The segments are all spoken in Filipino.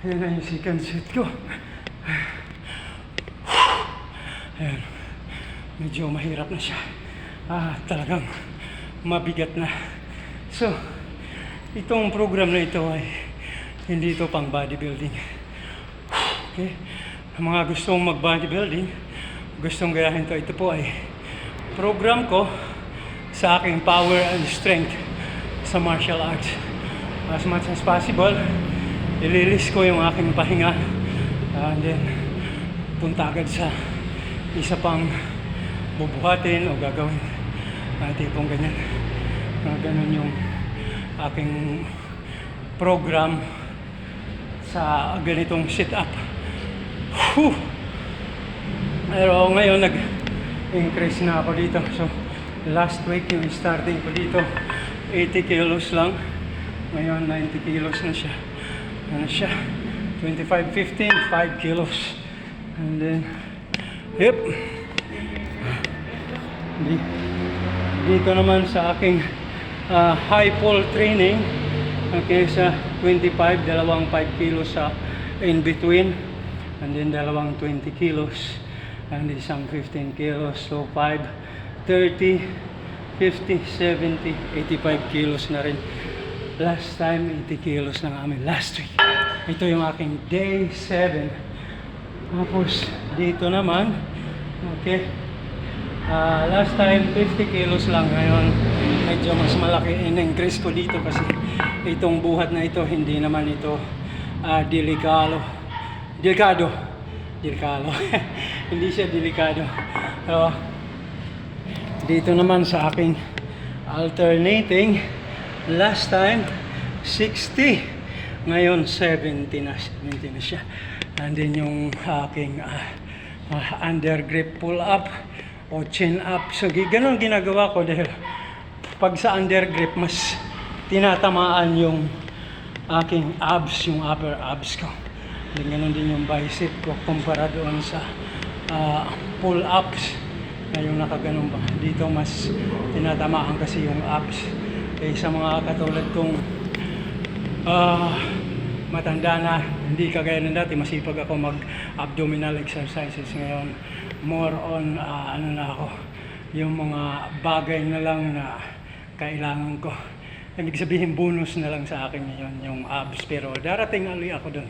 Yan na yung second set ko. Ayan. Medyo mahirap na siya. Talagang mabigat na. So, itong program na ito ay hindi ito pang bodybuilding. Okay? Ang mga gustong mag-bodybuilding, gustong gayahin ito po ay program ko sa aking power and strength sa martial arts. As much as possible, ililis ko yung aking pahinga and then punta agad sa isa pang bubuhatin o gagawin. Tipong ganyan. Ganun yung aking program sa ganitong sit-up. Pero ngayon nag-increase na ako dito. So last week yung starting ko dito 80 kilos lang. Ngayon 90 kilos na siya. Ano siya? 25, 15, 5 kilos. And then yep. Dito naman sa aking high pull training, okay, sa 25, dalawang 5 kilos sa in between, and then dalawang 20 kilos, and isang 15 kilos, so 5, 30, 50, 70, 85 kilos na rin. Last time, 80 kilos na kami last week. Ito yung aking day 7. Tapos, dito naman, okay, last time 50 kilos lang. Ngayon medyo mas malaki in-increase ko dito kasi itong buhat na ito hindi naman ito delikado hindi siya delikado. So, dito naman sa aking alternating, last time 60, ngayon 70 na siya. And then yung aking under grip pull up o chin up. So ganun ginagawa ko dahil pag sa under grip mas tinatamaan yung aking abs, yung upper abs ko. Then ganun din yung bicep ko kumpara doon sa pull ups na yung nakaganon pa. Dito mas tinatamaan kasi yung abs. Sa mga katulad kong matanda na, hindi kagaya ng dati, masipag ako mag-abdominal exercises. Ngayon, more on, ano na ako, yung mga bagay na lang na kailangan ko. Ibig sabihin, bonus na lang sa akin ngayon, yung abs. Pero darating ali ako doon.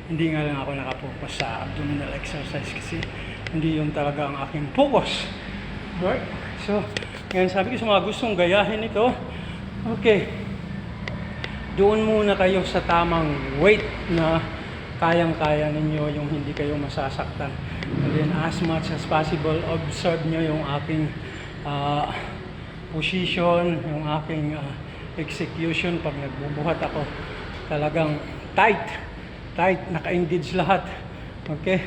Hindi nga lang ako nakapokus sa abdominal exercise kasi hindi yun talaga ang aking focus. Right? So, ngayon sabi ko sa mga gustong gayahin ito, okay, doon muna kayo sa tamang weight na kayang-kaya ninyo, yung hindi kayo masasaktan. And then as much as possible, observe nyo yung aking position, yung aking execution. Pag nagbubuhat ako, talagang tight, naka-engage lahat. Okay?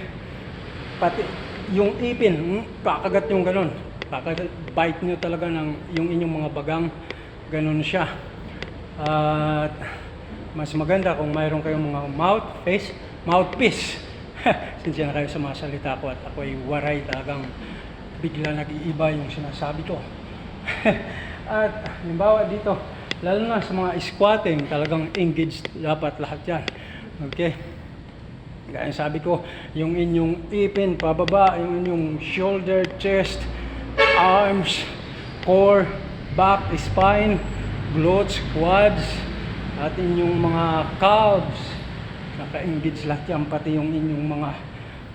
Pati yung ipin, kakagat yung ganun. Bite nyo talaga ng yung inyong mga bagang, ganun siya. At mas maganda kung mayroon kayong mga mouthpiece. Sinsya na kayo sa mga salita ko at ako'y waray, talagang bigla nag-iiba yung sinasabi ko. At halimbawa dito, lalo na sa mga squatting, talagang engaged dapat lahat yan. Okay? Kaya sabi ko, yung inyong ipin pababa, yung inyong shoulder, chest, arms, core, back, spine, glutes, quads, at inyong mga calves, naka-engage lahat yan, pati yung inyong mga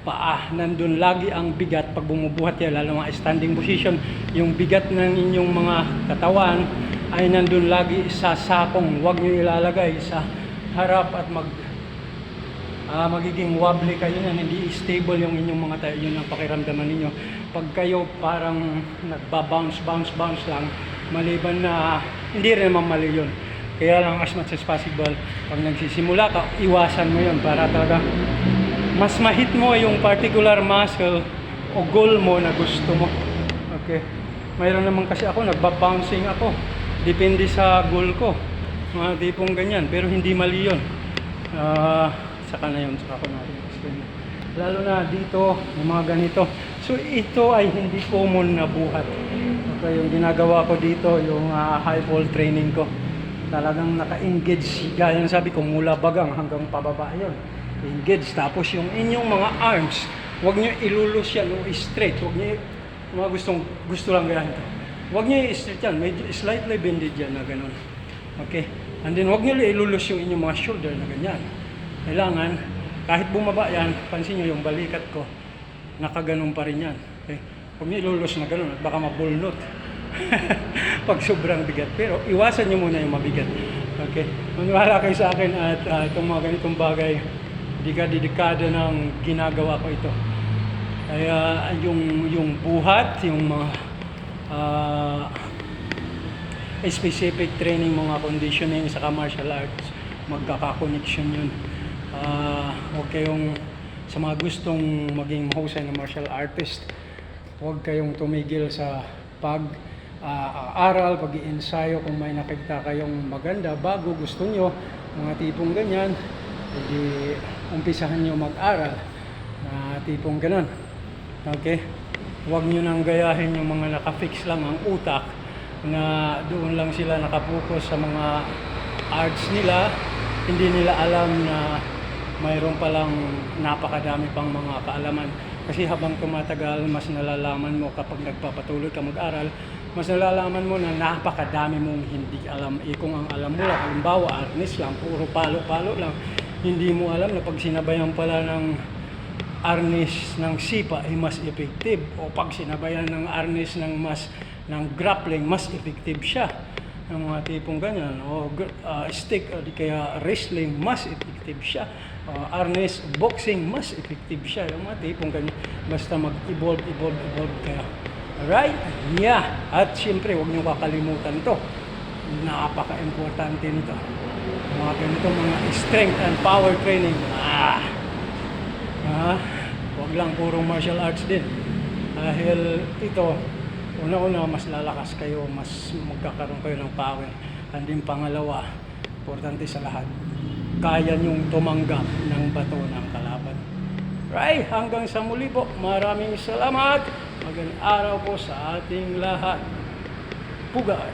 paa. Nandun lagi ang bigat pag bumubuhat yan, lalo mga standing position. Yung bigat ng inyong mga katawan ay nandun lagi sa sakong. Huwag nyo ilalagay sa harap at magiging wobbly kayo na, hindi stable yung inyong mga tayo. Yun ang pakiramdaman ninyo. Pag kayo parang nagba-bounce lang, maliban na hindi rin naman mali yun. Kaya lang as much as possible, pag nagsisimula ka, iwasan mo yun para talaga mas ma-hit mo yung particular muscle o goal mo na gusto mo. Okay. Mayroon naman kasi ako, nagba-bouncing ako. Depende sa goal ko. Mga tipong ganyan, pero hindi mali yun. Saka na yun, saka ko natin explain. Lalo na dito, yung mga ganito. So ito ay hindi common na buhat. Okay, yung ginagawa ko dito, yung high pull training ko, talagang naka-engage, gaya ng sabi ko, mula bagang hanggang pababa yun. engage. Tapos yung inyong mga arms, huwag nyo ilulus yan o straight. Huwag nyo, mga gusto lang ganyan to. Huwag nyo i-straight yan, medyo slightly bended yan na ganun. Okay? And then huwag nyo ilulus yung inyong mga shoulder na ganyan. Kailangan, kahit bumaba yan, pansin nyo yung balikat ko, nakaganon pa rin yan. Okay? Huwag nyo ilulus na ganun at baka mabulnot. Pag sobrang bigat. Pero iwasan nyo muna yung mabigat. Okay? Maniwala kayo sa akin at itong mga ganitong bagay, dekada ng ginagawa ko ito. Kaya yung buhat, yung mga specific training, mga conditioning sa martial arts, magkaka-connection yun. Huwag kayong, sa mga gustong maging mahusay na martial artist, huwag kayong tumigil sa pag-aaral, pag-iensayo. Kung may nakita kayong maganda, bago gusto nyo, mga tipong ganyan, hindi umpisahan nyo mag-aral na tipong ganun. Okay? Huwag nyo nang gayahin yung mga nakafix lang ang utak na doon lang sila nakapokus sa mga arts nila. Hindi nila alam na mayroon palang napakadami pang mga kaalaman. Kasi habang tumatagal, mas nalalaman mo kapag nagpapatuloy ka mag-aral, mas nalalaman mo na napakadami mong hindi alam. Kung ang alam mo lang, halimbawa, arnis lang, puro palo-palo lang, hindi mo alam na pag sinabayan pala ng arnis ng sipa ay mas effective, o pag sinabayan ng arnis ng grappling, mas effective siya. Ang mga tipong ganyan, o stick, o di kaya wrestling, mas effective siya. Arnis, boxing, mas effective siya. Yung mga tipong ganyan, basta mag-evolve kaya. Alright? Yeah. At siyempre, huwag niyo kakalimutan to. Napaka-importante nito. Mga ganito, mga strength and power training. Huwag lang puro martial arts din. Dahil ito, una-una, mas lalakas kayo, mas magkakaroon kayo ng power. And din pangalawa, importante sa lahat, kaya niyong tumanggap ng bato ng kalaban. Right, hanggang sa muli po. Maraming salamat. Magandang araw po sa ating lahat. Pugay!